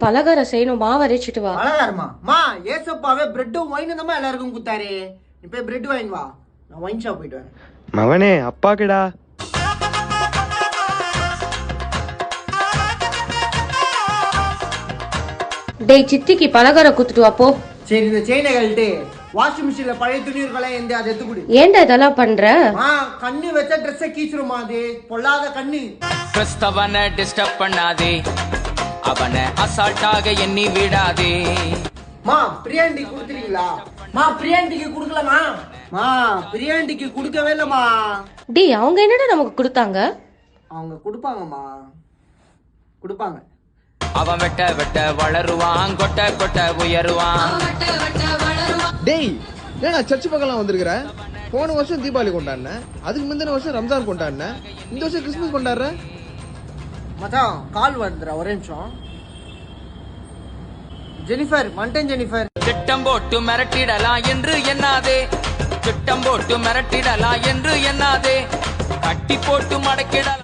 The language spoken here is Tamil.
பலகாரம் செய்யணும், மாவு அரைச்சிட்டு வா. பலகாரமா? மா ஏசப்பாவே பிரெட்டும் ஒயினும் தான் எல்லாருக்கும் குத்தாரு. நீ போய் பிரெட் வாங்கி வா, நான் ஒயின் ஷாப் போயிட்டு வரேன். மவனே அப்பாக்குடா. டேய் சித்திக்கு பலகாரம் குத்துட்டு வா போ. சரி, இந்த செயினை கழட்டு. வாஷிங் மிஷின்ல பழைய துணி இருக்கலாம், எந்த அதை எடுத்து கொடு. ஏன்டா இதெல்லாம் பண்ற? கண்ணு வச்சா ட்ரெஸ்ஸை கீச்சிருமா, அது பொல்லாத கண்ணு. கிறிஸ்தவனை டிஸ்டர்ப் பண்ணாதே, அவனை அசால்ட்டாக எண்ணி விடாதே. மா பிரியாண்டி கொடுத்துறீங்களா? மா பிரியாண்டிக்கு கொடுக்கலமா? மா பிரியாண்டிக்கு கொடுக்கவே இல்லமா. டேய் அவங்க என்னடா நமக்கு கொடுத்தாங்க? அவங்க கொடுப்பாங்கம்மா, கொடுப்பாங்க. அவன் வெட்ட வெட்ட வளருவான், கொட்ட கொட்ட உயருவான். டேய் ஏன்னா சர்ச் பக்கம்லாம் வந்திருக்கிற? போன வருஷம் தீபாவளி கொண்டாடினேன், அதுக்கு முந்தின வருஷம் ரம்ஜான் கொண்டாடினேன், இந்த வருஷம் கிறிஸ்மஸ் கொண்டாடுற. மச்சான் கால் வந்துடுற, ஒரே நிமிஷம். ஜெனிஃபர் மண்டன் ஜெனிஃபர். திட்டம் போட்டு மிரட்டிடலாம் என்று எண்ணாதே, திட்டம் போட்டு மிரட்டிடலாம் என்று எண்ணாதே, கட்டி போட்டு மடக்கிடலாம்.